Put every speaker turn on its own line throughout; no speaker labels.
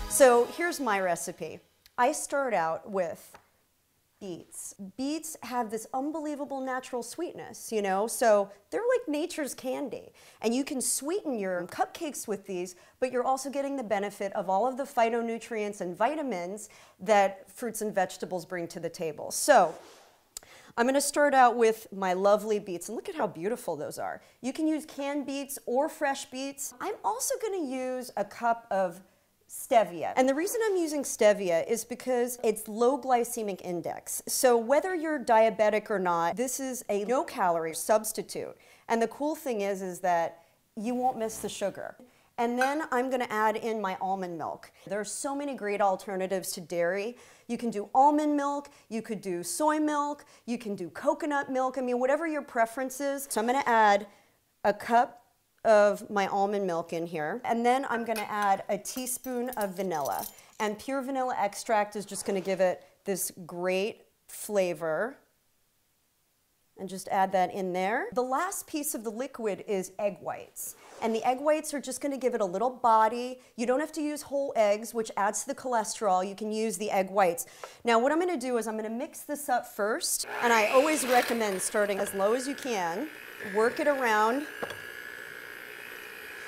So here's my recipe. I start out with beets. Beets have this unbelievable natural sweetness, you know, so they're like nature's candy. And you can sweeten your cupcakes with these, but you're also getting the benefit of all of the phytonutrients and vitamins that fruits and vegetables bring to the table. So I'm going to start out with my lovely beets, and look at how beautiful those are. You can use canned beets or fresh beets. I'm also going to use a cup of stevia. And the reason I'm using stevia is because it's low glycemic index. So whether you're diabetic or not, this is a no-calorie substitute. And the cool thing is that you won't miss the sugar. And then I'm going to add in my almond milk. There are so many great alternatives to dairy. You can do almond milk, you could do soy milk, you can do coconut milk, I mean, whatever your preference is. So I'm going to add a cup of my almond milk in here. And then I'm going to add a teaspoon of vanilla. And pure vanilla extract is just going to give it this great flavor. And just add that in there. The last piece of the liquid is egg whites. And the egg whites are just going to give it a little body. You don't have to use whole eggs, which adds to the cholesterol. You can use the egg whites. Now what I'm going to do is I'm going to mix this up first. And I always recommend starting as low as you can. Work it around.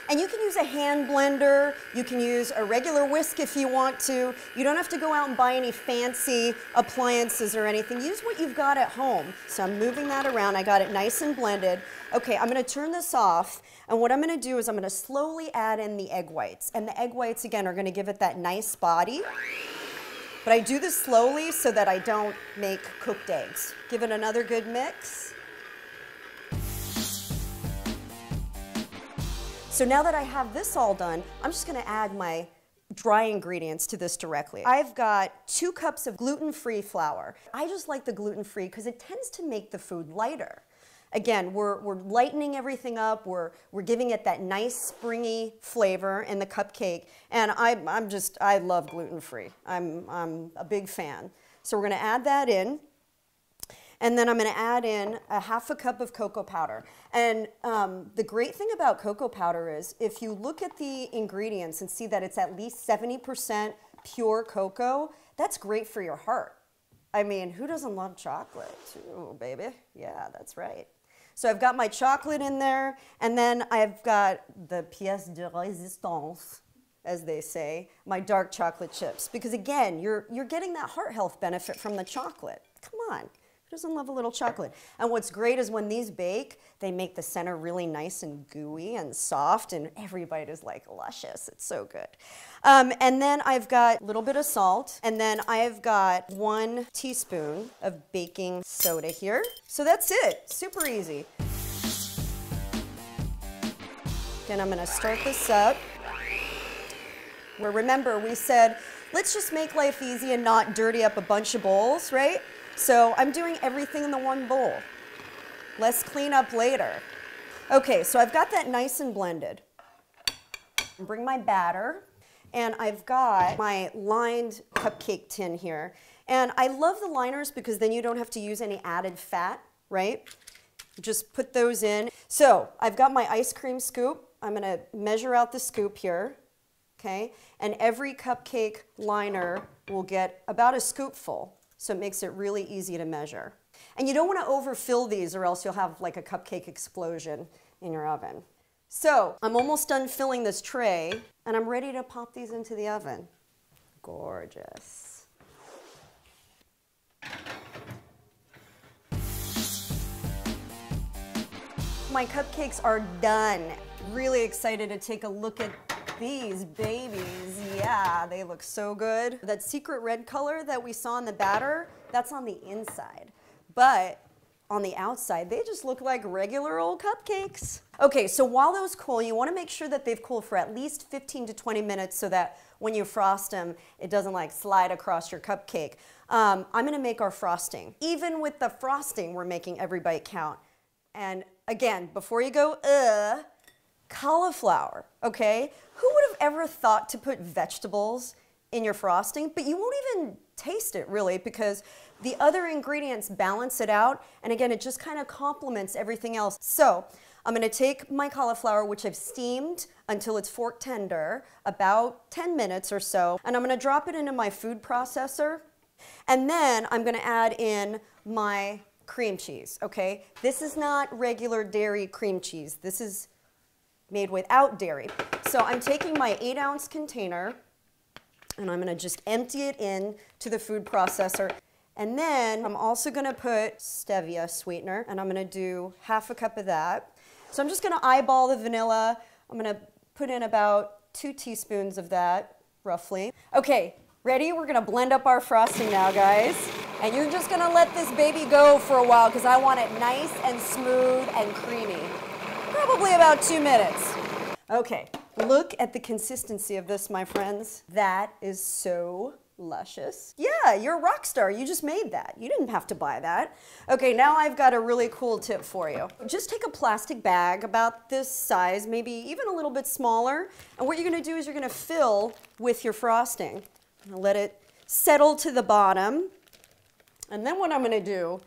And you can use a hand blender, you can use a regular whisk if you want to. You don't have to go out and buy any fancy appliances or anything. Use what you've got at home. So I'm moving that around, I got it nice and blended. Okay, I'm gonna turn this off, and what I'm gonna do is I'm gonna slowly add in the egg whites. And the egg whites, again, are gonna give it that nice body. But I do this slowly so that I don't make cooked eggs. Give it another good mix. So now that I have this all done, I'm just going to add my dry ingredients to this directly. I've got 2 cups of gluten-free flour. I just like the gluten-free because it tends to make the food lighter. Again, we're lightening everything up, we're giving it that nice springy flavor in the cupcake, and I love gluten-free. I'm a big fan. So we're going to add that in. And then I'm going to add in a ½ cup of cocoa powder. And the great thing about cocoa powder is if you look at the ingredients and see that it's at least 70% pure cocoa, that's great for your heart. I mean, who doesn't love chocolate too, baby? Yeah, that's right. So I've got my chocolate in there, and then I've got the pièce de résistance, as they say, my dark chocolate chips. Because again, you're getting that heart health benefit from the chocolate. Come on. Who doesn't love a little chocolate? And what's great is when these bake, they make the center really nice and gooey and soft, and every bite is like luscious. It's so good. And then I've got a little bit of salt, and then I've got 1 teaspoon of baking soda here. So that's it, super easy. Again, I'm gonna start this up. Where remember, we said, let's just make life easy and not dirty up a bunch of bowls, right? So I'm doing everything in the one bowl. Let's clean up later. Okay, so I've got that nice and blended. Bring my batter, and I've got my lined cupcake tin here. And I love the liners because then you don't have to use any added fat, right? Just put those in. So I've got my ice cream scoop. I'm gonna measure out the scoop here, okay? And every cupcake liner will get about a scoopful. So it makes it really easy to measure. And you don't want to overfill these or else you'll have like a cupcake explosion in your oven. So I'm almost done filling this tray, and I'm ready to pop these into the oven. Gorgeous. My cupcakes are done. Really excited to take a look at these babies. Yeah, they look so good. That secret red color that we saw in the batter, that's on the inside. But on the outside, they just look like regular old cupcakes. Okay, so while those cool, you want to make sure that they've cooled for at least 15 to 20 minutes so that when you frost them, it doesn't like slide across your cupcake. I'm going to make our frosting. Even with the frosting, we're making every bite count. And again, before you go, cauliflower, okay? Who would have ever thought to put vegetables in your frosting? But you won't even taste it really because the other ingredients balance it out. And again, it just kind of complements everything else. So I'm gonna take my cauliflower, which I've steamed until it's fork tender, about 10 minutes or so, and I'm gonna drop it into my food processor, and then I'm gonna add in my cream cheese, okay? This is not regular dairy cream cheese. This is made without dairy. So I'm taking my 8-ounce container, and I'm gonna just empty it in to the food processor. And then I'm also gonna put stevia sweetener, and I'm gonna do half a cup of that. So I'm just gonna eyeball the vanilla. I'm gonna put in about 2 teaspoons of that, roughly. Okay, ready? We're gonna blend up our frosting now, guys. And you're just gonna let this baby go for a while because I want it nice and smooth and creamy. Probably about 2 minutes. Okay, look at the consistency of this, my friends. That is so luscious. Yeah, you're a rock star. You just made that. You didn't have to buy that. Okay, now I've got a really cool tip for you. Just take a plastic bag about this size, maybe even a little bit smaller, and what you're gonna do is you're gonna fill with your frosting. I'm gonna let it settle to the bottom, and then what I'm gonna do,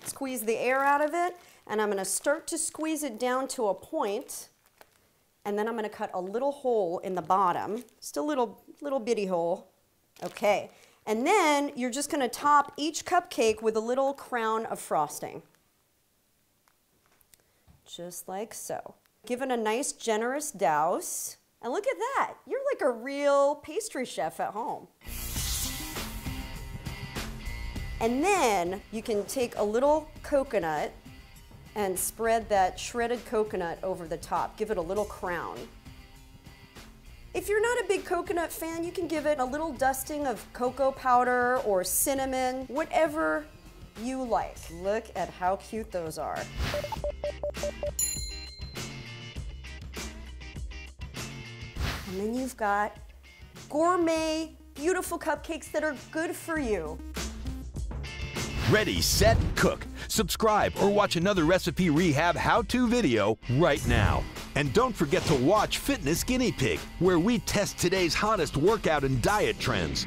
squeeze the air out of it, and I'm gonna start to squeeze it down to a point, and then I'm gonna cut a little hole in the bottom, just a little bitty hole. Okay, and then you're just gonna top each cupcake with a little crown of frosting. Just like so. Give it a nice generous douse, and look at that. You're like a real pastry chef at home. And then you can take a little coconut and spread that shredded coconut over the top. Give it a little crown. If you're not a big coconut fan, you can give it a little dusting of cocoa powder or cinnamon, whatever you like. Look at how cute those are. And then you've got gourmet, beautiful cupcakes that are good for you.
Ready, set, cook. Subscribe or watch another Recipe Rehab how-to video right now. And don't forget to watch Fitness Guinea Pig, where we test today's hottest workout and diet trends.